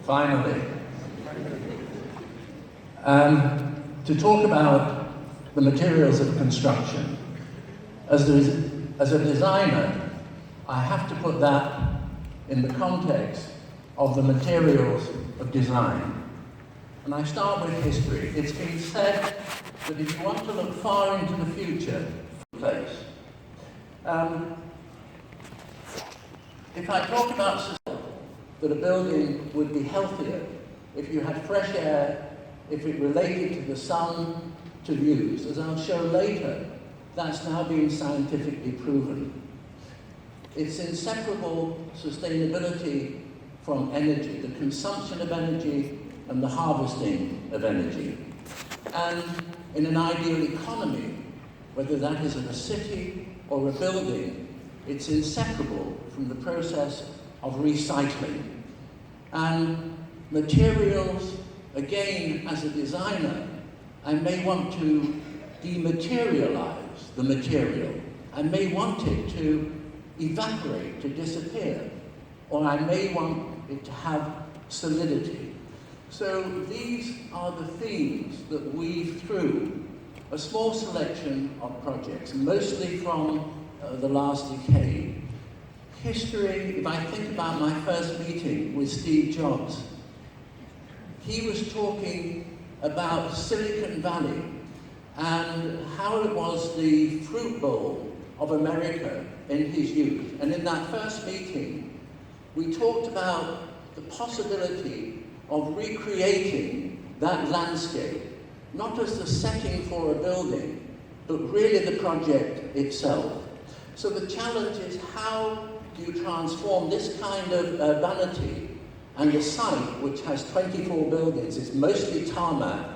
Finally. To talk about the materials of construction. As a designer, I have to put that in the context of the materials of design. And I start with history. It's been said that if you want to look far into the future, place. If I talk about society, that a building would be healthier if you had fresh air, if it related to the sun, to views. As I'll show later, that's now been scientifically proven. It's inseparable sustainability from energy, the consumption of energy and the harvesting of energy. And in an ideal economy, whether that is in a city or a building, it's inseparable from the process of recycling. And materials, again, as a designer, I may want to dematerialize the material. I may want it to evaporate, to disappear, or I may want it to have solidity. So these are the themes that weave through a small selection of projects, mostly from the last decade. History, if I think about my first meeting with Steve Jobs, he was talking about Silicon Valley and how it was the fruit bowl of America in his youth. And in that first meeting, we talked about the possibility of recreating that landscape, not as the setting for a building, but really the project itself. So the challenge is, how do you transform this kind of urbanity and a site which has 24 buildings, it's mostly tarmac,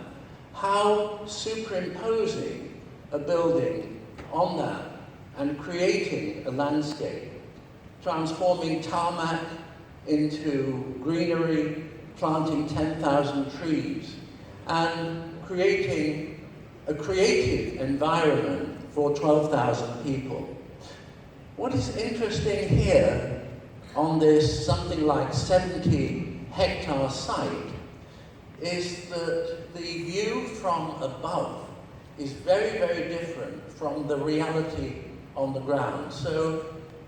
how superimposing a building on that and creating a landscape, transforming tarmac into greenery, planting 10,000 trees, and creating a creative environment for 12,000 people. What is interesting here on this something like 70-hectare site is that the view from above is very, very different from the reality on the ground. So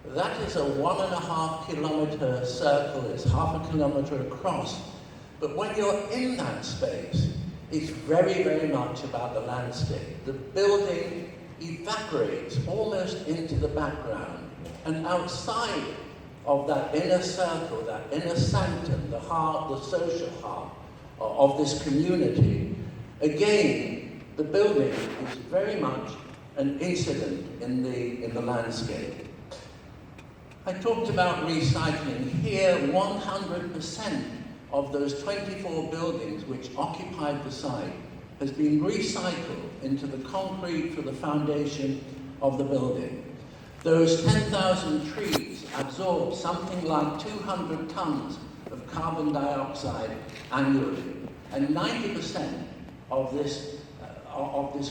that is a 1.5 kilometer circle, it's half a kilometer across. But when you're in that space, it's very, very much about the landscape. The building evaporates almost into the background. And outside of that inner circle, that inner sanctum, the heart, the social heart of this community, again, the building is very much an incident in the landscape. I talked about recycling. Here, 100% of those 24 buildings which occupied the site has been recycled into the concrete for the foundation of the building. Those 10,000 trees absorb something like 200 tons of carbon dioxide annually, and 90% of this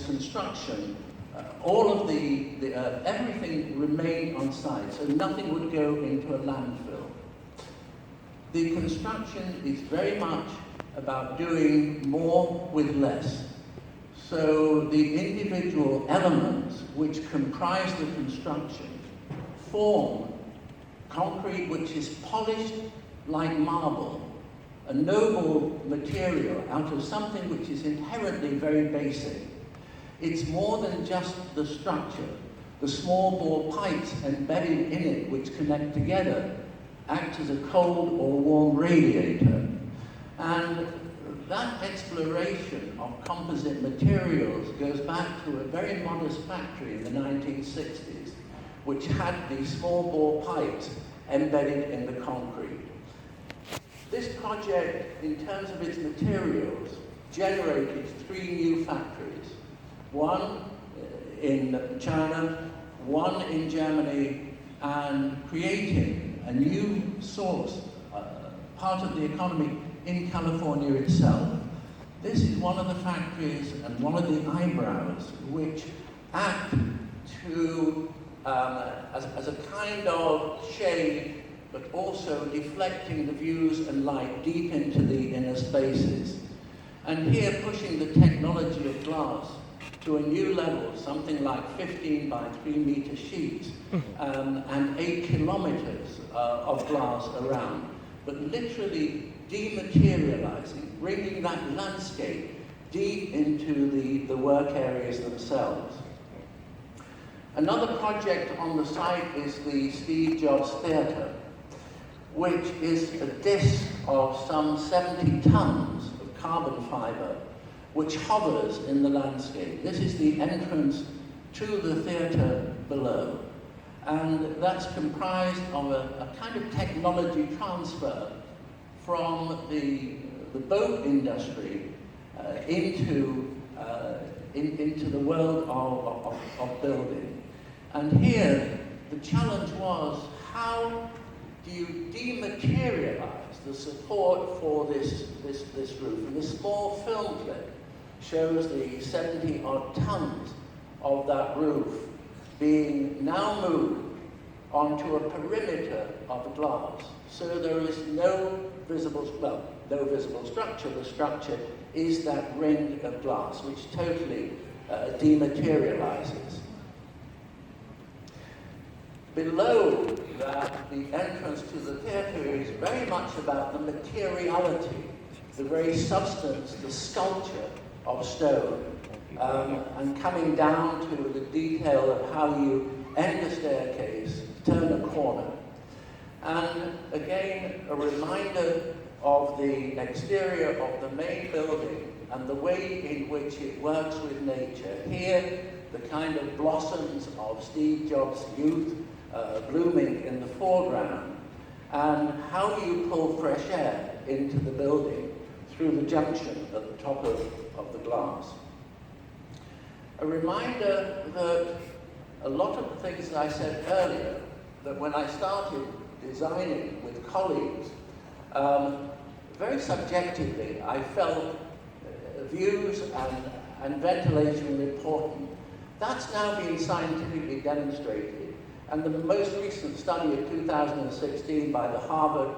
construction, all of everything remained on site, so nothing would go into a landfill. The construction is very much about doing more with less. So the individual elements which comprise the construction form concrete which is polished like marble, a noble material out of something which is inherently very basic. It's more than just the structure. The small bore pipes embedded in it which connect together act as a cold or warm radiator. And that exploration of composite materials goes back to a very modest factory in the 1960s, which had these small bore pipes embedded in the concrete. This project, in terms of its materials, generated 3 new factories. One in China, one in Germany, and creating a new source, part of the economy in California itself. This is one of the factories and one of the eyebrows which act to, as a kind of shade, but also deflecting the views and light deep into And here pushing the technology of glass to a new level, something like 15 by 3 meter sheets and 8 kilometers of glass around, but literally dematerializing, bringing that landscape deep into the work areas themselves. Another project on the site is the Steve Jobs Theatre, which is a disc of some 70 tons of carbon fiber, which hovers in the landscape. This is the entrance to the theatre below. And that's comprised of a kind of technology transfer from the boat industry into the world of building. And here, the challenge was, how do you dematerialize the support for this roof? And this small film clip shows the 70-odd tons of that roof being now moved onto a perimeter of glass. So there is no visible structure. The structure is that ring of glass, which totally dematerializes. Below that, the entrance to the theatre is very much about the materiality, the very substance, the sculpture of stone, and coming down to the detail of how you end a staircase, turn a corner. And again, a reminder of the exterior of the main building and the way in which it works with nature. Here, the kind of blossoms of Steve Jobs' youth blooming in the foreground, and how you pull fresh air into the building through the junction at the top of the glass. A reminder that a lot of the things that I said earlier, that when I started designing with colleagues, very subjectively, I felt views and ventilation were important. That's now been scientifically demonstrated. And the most recent study of 2016 by the Harvard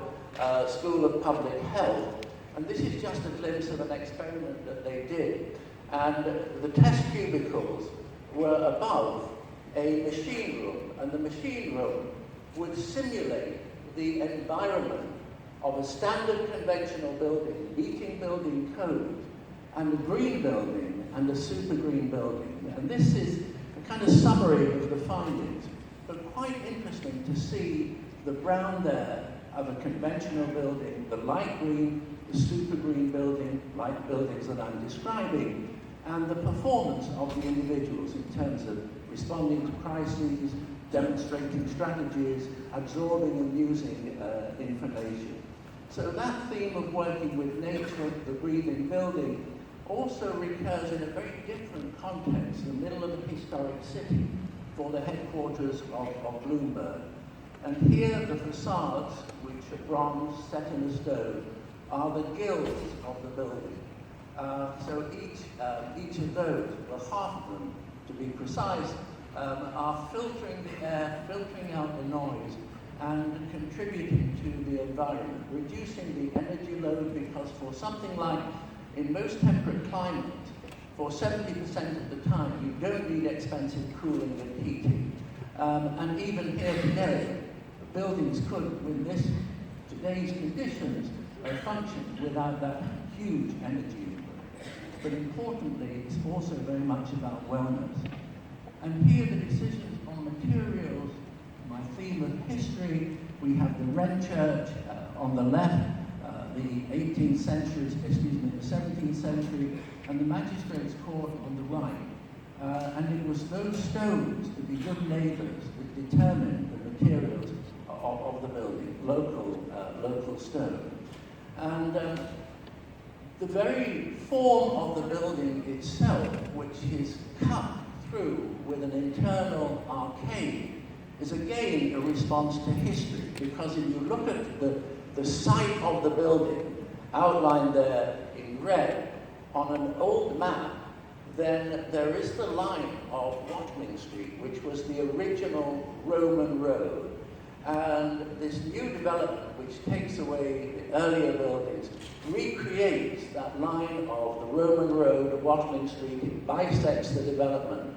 School of Public Health, and this is just a glimpse of an experiment that they did. And the test cubicles were above a machine room, and the machine room would simulate the environment of a standard conventional building, meeting building codes, and a green building and a super green building. And this is a kind of summary of the findings, but quite interesting to see the brown there of a conventional building, the light green, the super green building, like buildings that I'm describing, and the performance of the individuals in terms of responding to crises, demonstrating strategies, absorbing and using information. So that theme of working with nature, the breathing building, also recurs in a very different context, the middle of the historic city, for the headquarters of Bloomberg. And here the facades, which are bronze set in a stone, are the gills of the building. So each of those, well, half of them to be precise, are filtering the air, filtering out the noise, and contributing to the environment, reducing the energy load, because for something like, in most temperate climates, for 70% of the time, you don't need expensive cooling and heating. And even here today, buildings could, with today's conditions, function without that huge energy. But importantly, it's also very much about wellness. And here the decisions on materials, my theme of history, we have the Wren Church on the left, the 18th century, the 17th century, and the Magistrates' Court on the right. And it was those stones, to be good neighbours, that determined the materials of the building, local stone. And the very form of the building itself, which is cut through with an internal arcade, is again a response to history, because if you look at the site of the building, outlined there in red, on an old map, then there is the line of Watling Street, which was the original Roman road. And this new development, which takes away the earlier buildings, recreates that line of the Roman road of Watling Street. It bisects the development.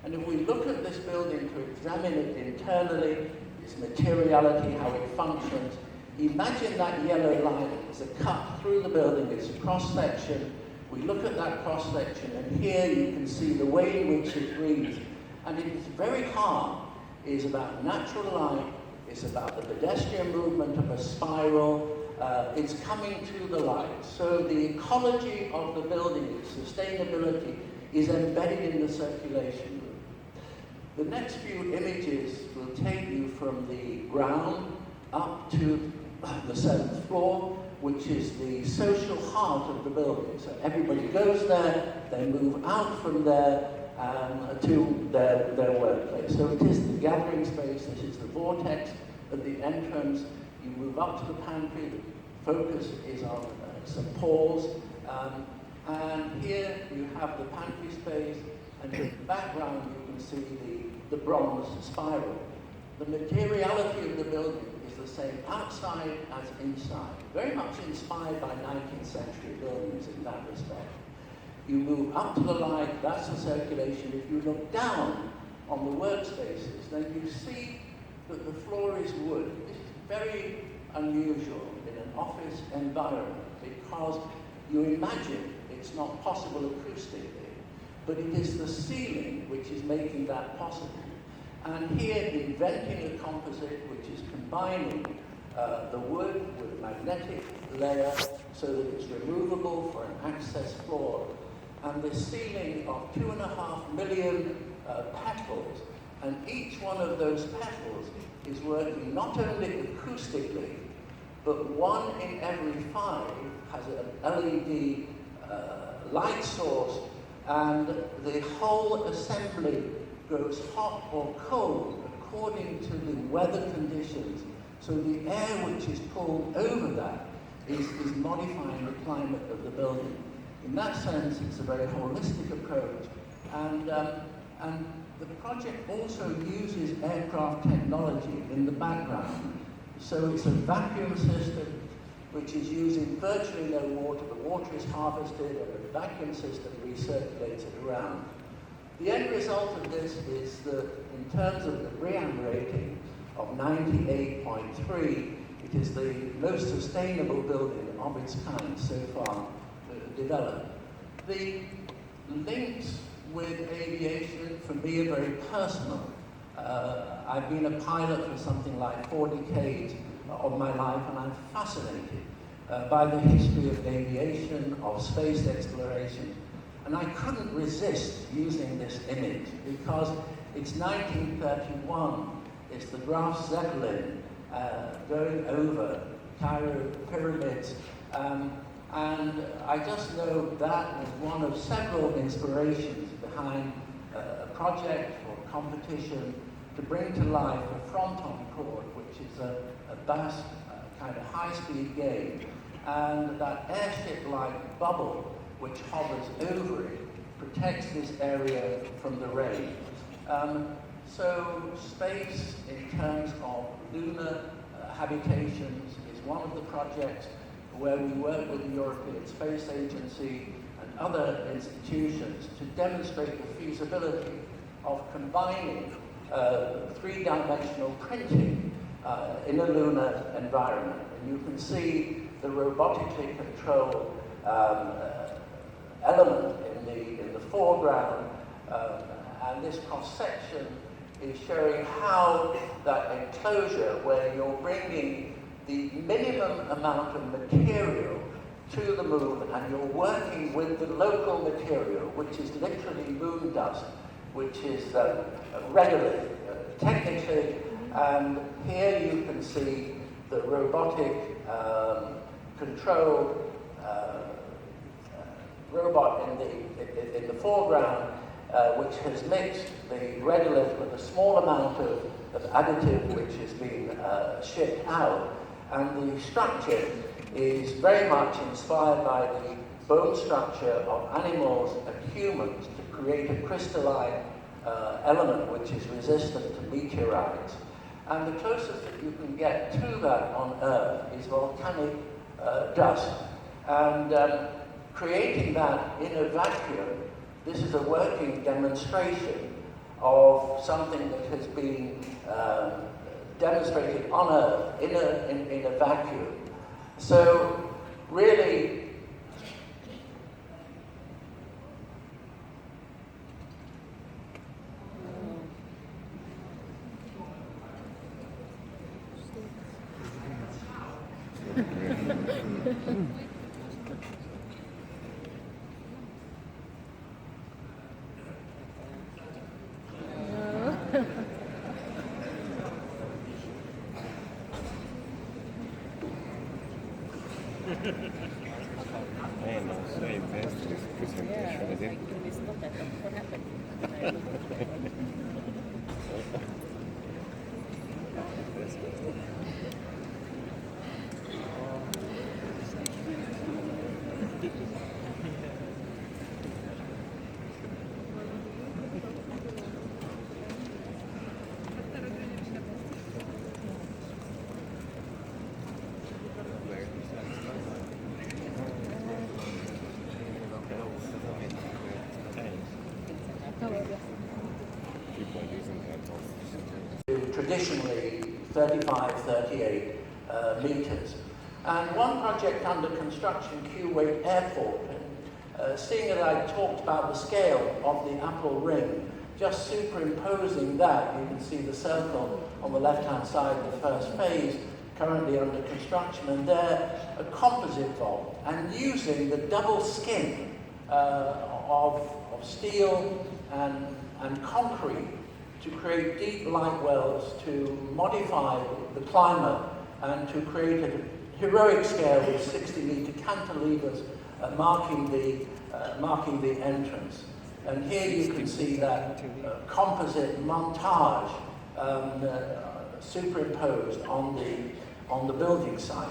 And if we look at this building to examine it internally, its materiality, how it functions, imagine that yellow line as a cut through the building, it's a cross-section. We look at that cross-section, and here you can see the way in which it breathes. And its very heart is about natural light, it's about the pedestrian movement of a spiral, it's coming to the light. So the ecology of the building, its sustainability, is embedded in the circulation route. The next few images will take you from the ground up to the 7th floor, which is the social heart of the building. So everybody goes there, they move out from there to their workplace. So it is the gathering space, this is the vortex at the entrance. You move up to the pantry, the focus is on some pause, and here you have the pantry space, and in the background you can see the bronze spiral. The materiality of the building is the same outside as inside, very much inspired by 19th century buildings in that respect. You move up to the light, that's the circulation. If you look down on the workspaces, then you see that the floor is wood. This is very unusual in an office environment because you imagine it's not possible acoustically, but it is the ceiling which is making that possible. And here, inventing a composite which is combining the wood with a magnetic layer so that it's removable for an access floor. And the ceiling of 2.5 million petals, and each one of those petals is working not only acoustically, but 1 in every 5 has an LED light source, and the whole assembly goes hot or cold according to the weather conditions. So the air which is pulled over that is modifying the climate of the building. In that sense, it's a very holistic approach. And the project also uses aircraft technology in the background. So it's a vacuum system which is using virtually no water. The water is harvested and a vacuum system recirculates it around. The end result of this is that in terms of the BREEAM rating of 98.3, it is the most sustainable building of its kind so far developed. The links with aviation for me are very personal. I've been a pilot for something like 4 decades of my life, and I'm fascinated by the history of aviation, of space exploration. And I couldn't resist using this image because it's 1931. It's the Graf Zeppelin going over Cairo pyramids. And I just know that was one of several inspirations behind a project or competition to bring to life a fronton chord, which is a bass kind of high-speed game, and that airship-like bubble which hovers over it protects this area from the rain. So space in terms of lunar habitations is one of the projects where we work with the European Space Agency and other institutions to demonstrate the feasibility of combining three-dimensional printing in a lunar environment. And you can see the robotically controlled element in the foreground, and this cross-section is showing how that enclosure, where you're bringing the minimum amount of material to the moon, and you're working with the local material, which is literally moon dust, which is regolith, technically, and here you can see the robotic controlled robot in the foreground, which has mixed the regolith with a small amount of additive which is being shipped out. And the structure is very much inspired by the bone structure of animals and humans to create a crystalline element which is resistant to meteorites. And the closest that you can get to that on Earth is volcanic dust. And creating that in a vacuum, this is a working demonstration of something that has been demonstrated on Earth in a vacuum. So really, Man, I'm so impressed with this presentation, is it? It's not that. What happened? That's good. Traditionally 35, 38 meters. And one project under construction, Kuwait Airport, and seeing that I talked about the scale of the Apple ring, just superimposing that, you can see the circle on the left-hand side of the first phase, currently under construction, and there a composite vault, and using the double skin of steel and concrete to create deep light wells, to modify the climate, and to create a heroic scale with 60-meter cantilevers marking the entrance. And here you can see that composite montage superimposed on the building site.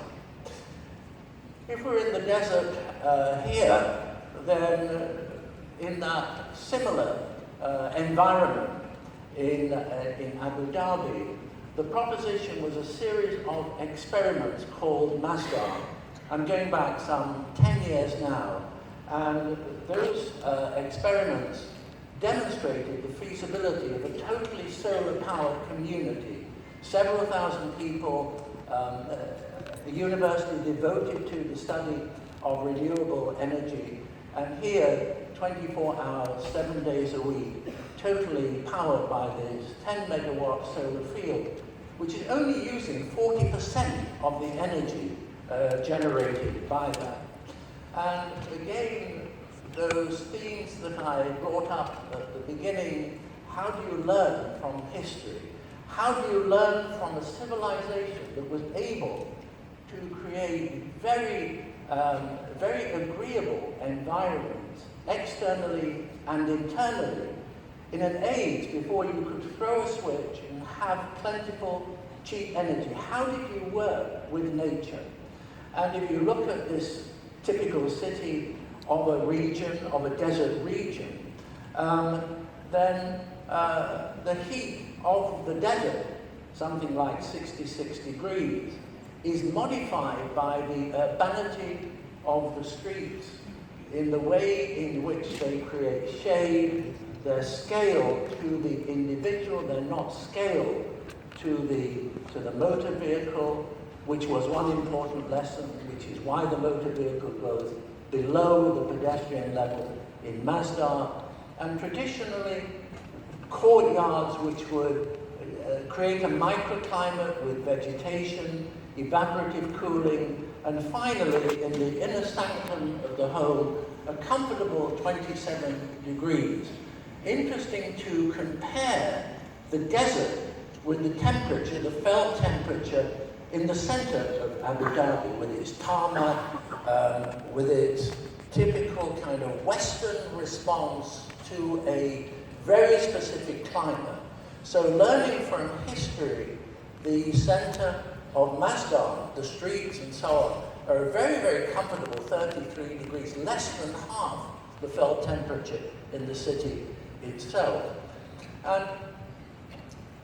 If we're in the desert here, then in that similar environment in Abu Dhabi, the proposition was a series of experiments called Masdar. I'm going back some 10 years now, and those experiments demonstrated the feasibility of a totally solar-powered community. Several thousand people, a university devoted to the study of renewable energy, and here 24 hours, 7 days a week, totally powered by this 10 megawatt solar field, which is only using 40% of the energy generated by that. And again, those themes that I brought up at the beginning, how do you learn from history? How do you learn from a civilization that was able to create very agreeable environments, externally and internally, in an age before you could throw a switch and have plentiful, cheap energy? How did you work with nature? And if you look at this typical city of a region, of a desert region, then the heat of the desert, something like 66 degrees, is modified by the urbanity of the streets in the way in which they create shade. They're scaled to the individual, they're not scaled to the motor vehicle, which was one important lesson, which is why the motor vehicle goes below the pedestrian level in Masdar. And traditionally, courtyards which would create a microclimate with vegetation, evaporative cooling, and finally, in the inner sanctum of the home, a comfortable 27 degrees. Interesting to compare the desert with the temperature, the felt temperature in the center of Abu Dhabi, with its tarmac, with its typical kind of Western response to a very specific climate. So learning from history, the center of Masdar, the streets and so on, are very, very comfortable 33 degrees, less than half the felt temperature in the city itself. And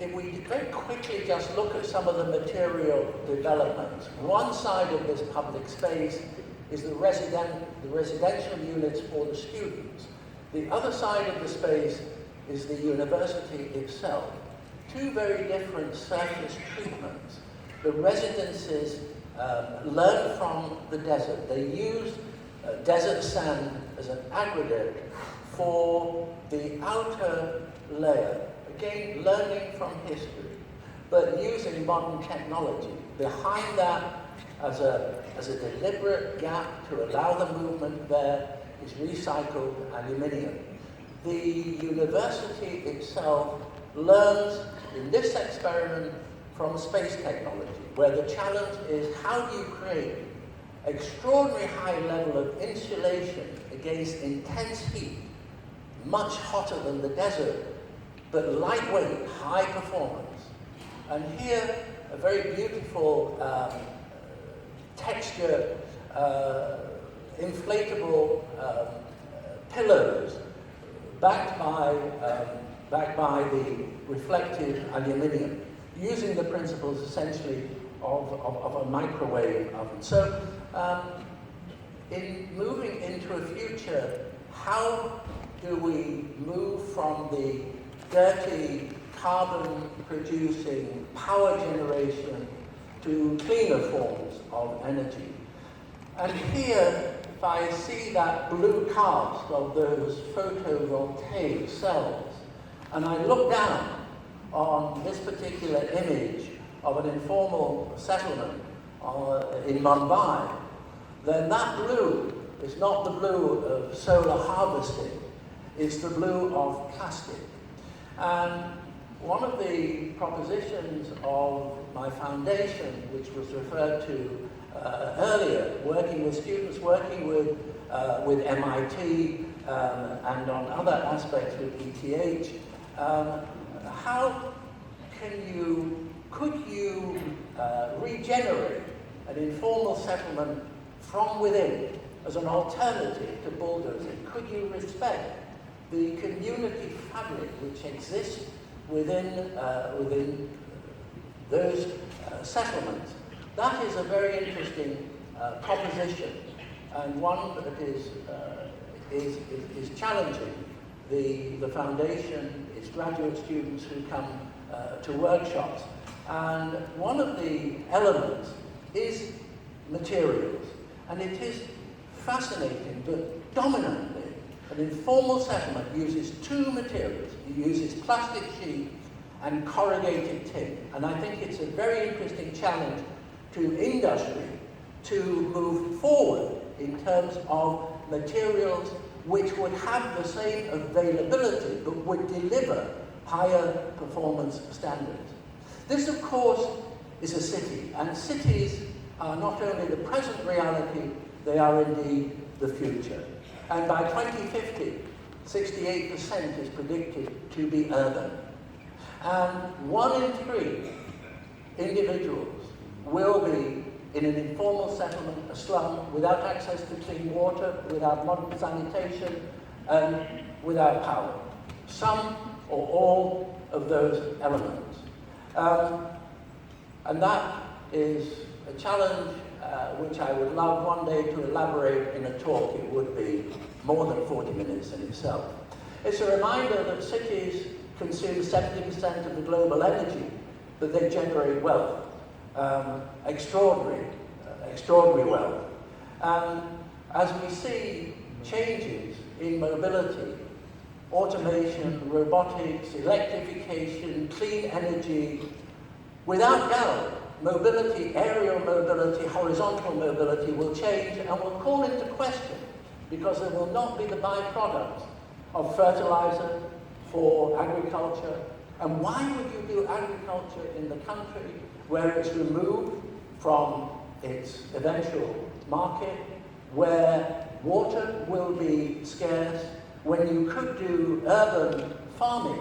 if we very quickly just look at some of the material developments, one side of this public space is the residential units for the students. The other side of the space is the university itself. Two very different surface treatments. The residences learn from the desert. They use desert sand as an aggregate for the outer layer. Again, learning from history, but using modern technology. Behind that, as a deliberate gap to allow the movement there, is recycled aluminium. The university itself learns in this experiment from space technology, where the challenge is how do you create extraordinary high level of insulation against intense heat, much hotter than the desert, but lightweight, high performance. And here, a very beautiful texture, inflatable pillows backed by the reflective aluminium, using the principles essentially of a microwave oven. So, in moving into a future, how do we move from the dirty, carbon-producing power generation to cleaner forms of energy? And here, if I see that blue cast of those photovoltaic cells, and I look down on this particular image of an informal settlement in Mumbai, then that blue is not the blue of solar harvesting, it's the blue of plastic. And one of the propositions of my foundation, which was referred to earlier, working with students, working with MIT and on other aspects with ETH, how could you regenerate an informal settlement from within as an alternative to bulldozing? Could you respect the community fabric which exists within those settlements? That is a very interesting proposition, and one that is challenging the foundation, its graduate students who come to workshops. And one of the elements is materials, and it is fascinating that dominantly an informal settlement uses two materials. It uses plastic sheet and corrugated tin. And I think it's a very interesting challenge to industry to move forward in terms of materials which would have the same availability but would deliver higher performance standards. This, of course, is a city, and cities are not only the present reality, they are indeed the future. And by 2050, 68% is predicted to be urban. And 1 in 3 individuals will be in an informal settlement, a slum, without access to clean water, without modern sanitation, and without power. Some or all of those elements. And that is a challenge which I would love one day to elaborate in a talk. It would be more than 40 minutes in itself. It's a reminder that cities consume 70% of the global energy, but they generate wealth. Extraordinary wealth. And as we see changes in mobility, automation, robotics, electrification, clean energy, without doubt, mobility, aerial mobility, horizontal mobility will change and will call into question, because there will not be the byproducts of fertilizer for agriculture. And why would you do agriculture in the country where it's removed from its eventual market, where water will be scarce, when you could do urban farming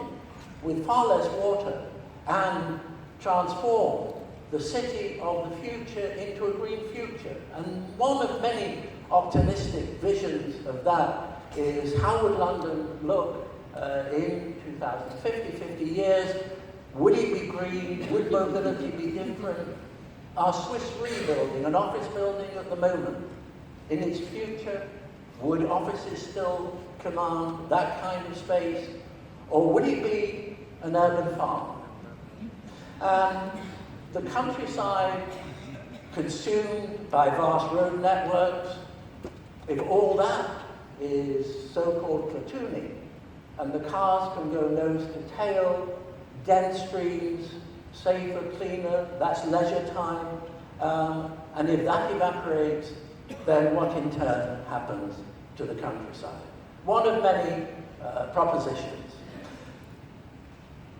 with far less water and transform the city of the future into a green future? And one of many optimistic visions of that is how would London look in 2050, 50 years, Would it be green? Would mobility be different? Are Swiss rebuilding an office building at the moment? In its future, would offices still command that kind of space? Or would it be an urban farm? And the countryside consumed by vast road networks, if all that is so-called platooning, and the cars can go nose to tail, dense streets, safer, cleaner, that's leisure time, and if that evaporates, then what in turn happens to the countryside? One of many propositions.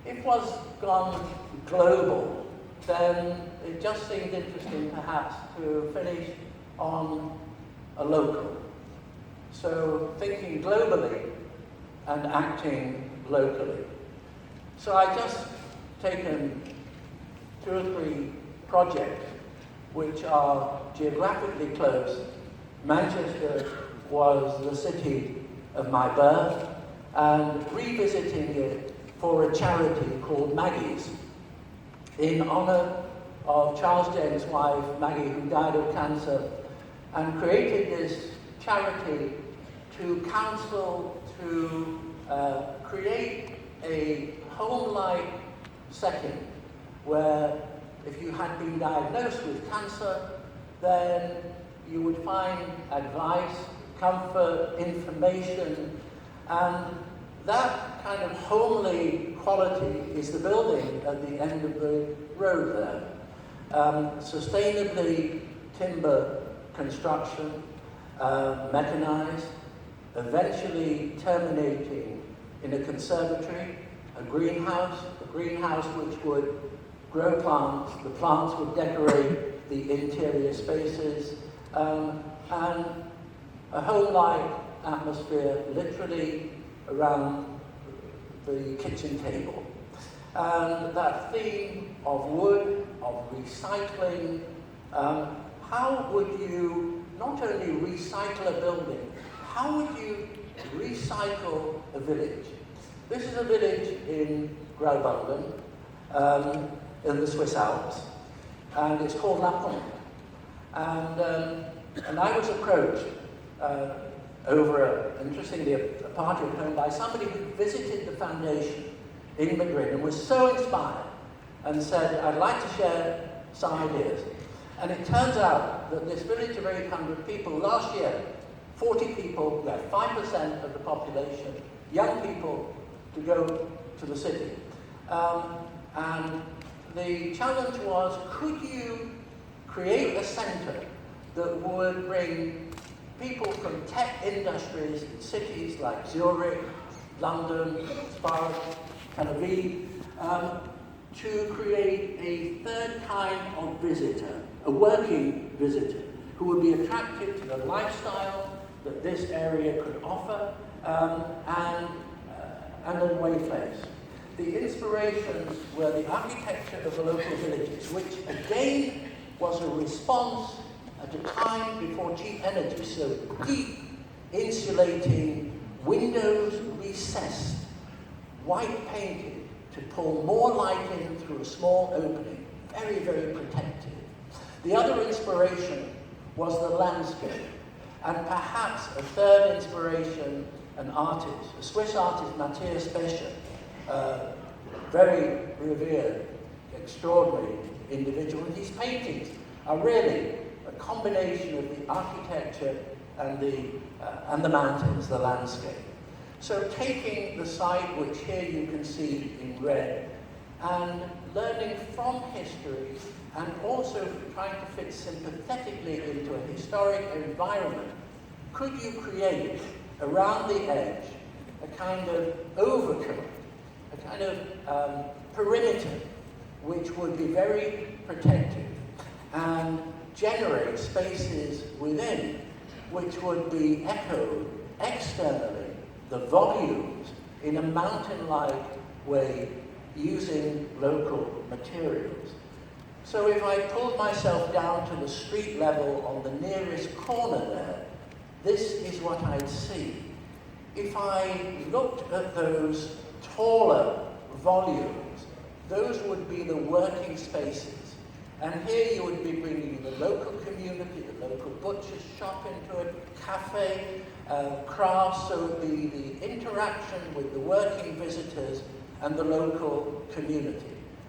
If it was gone global, then it just seemed interesting perhaps to finish on a local. So thinking globally and acting locally. So I just taken 2 or 3 projects which are geographically close. Manchester was the city of my birth, and revisiting it for a charity called Maggie's, in honour of Charles James' wife, Maggie, who died of cancer, and created this charity to counsel to create a home-like setting where if you had been diagnosed with cancer, then you would find advice, comfort, information, and that kind of homely quality is the building at the end of the road there. Sustainably timber construction, mechanized, eventually terminating in a conservatory, a greenhouse which would grow plants, the plants would decorate the interior spaces, and a home-like atmosphere literally around the kitchen table. And that theme of wood, of recycling, how would you not only recycle a building, how would you recycle a village? This is a village in Graubünden, in the Swiss Alps, and it's called La Pompe. And I was approached over, interestingly, a party at home by somebody who visited the foundation in Madrid and was so inspired and said, I'd like to share some ideas. And it turns out that this village of 800 people, last year, 40 people, we had 5% of the population, young people, to go to the city. And the challenge was, could you create a centre that would bring people from tech industries in cities like Zurich, London, Spa, Tel Aviv, to create a third kind of visitor, a working visitor, who would be attracted to the lifestyle that this area could offer, and a way place. The inspirations were the architecture of the local villages, which again was a response at a time before cheap energy, so deep, insulating, windows recessed, white painted to pull more light in through a small opening, very, very protected. The other inspiration was the landscape, and perhaps a third inspiration, an artist, a Swiss artist, Matthias Becher, very revered, extraordinary individual, and his paintings are really a combination of the architecture and the mountains, the landscape. So taking the site, which here you can see in red, and learning from history, and also trying to fit sympathetically into a historic environment, could you create around the edge a kind of overcoat, a kind of perimeter, which would be very protective and generate spaces within which would be echoed externally, the volumes, in a mountain-like way, using local materials. So if I pulled myself down to the street level on the nearest corner there, this is what I'd see. If I looked at those taller volumes, those would be the working spaces. And here you would be bringing the local community, the local butcher's shop into it, cafe, crafts, so it would be the interaction with the working visitors and the local community.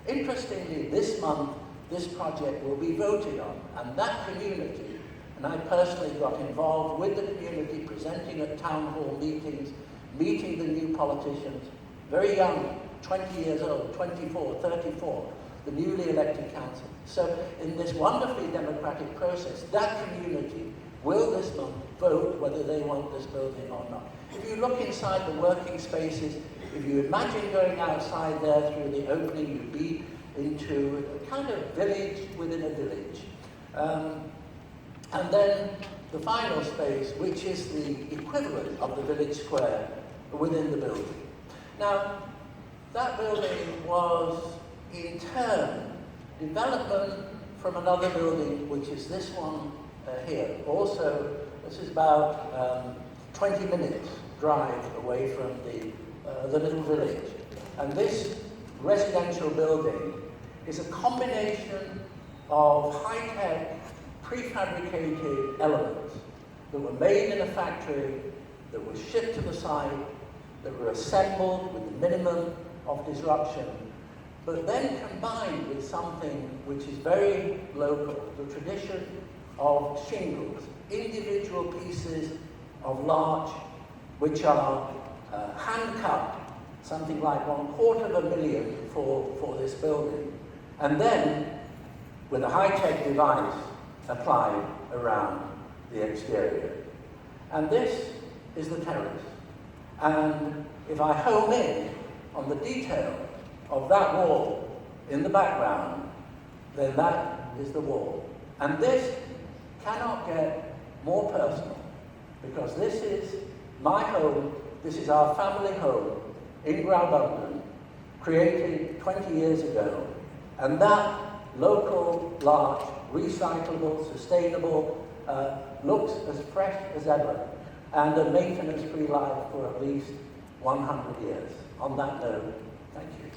Interestingly, this month, this project will be voted on, and that community, and I personally got involved with the community, presenting at town hall meetings, meeting the new politicians, very young, 20 years old, 24, 34, the newly elected council. So in this wonderfully democratic process, that community will this month vote whether they want this building or not. If you look inside the working spaces, if you imagine going outside there through the opening, you'd be into a kind of village within a village. And then the final space, which is the equivalent of the village square within the building. Now, that building was in turn development from another building, which is this one here. Also, this is about 20 minutes drive away from the little village. And this residential building is a combination of high-tech, prefabricated elements that were made in a factory, that were shipped to the site, that were assembled with the minimum of disruption, but then combined with something which is very local, the tradition of shingles, individual pieces of larch which are hand-cut, something like $250,000 for this building, and then with a high-tech device applied around the exterior. And this is the terrace. And if I home in on the detail of that wall in the background, then that is the wall. And this cannot get more personal, because this is my home, this is our family home in Graubünden, created 20 years ago. And that local, large, recyclable, sustainable, looks as fresh as ever, and a maintenance-free life for at least 100 years. On that note, thank you.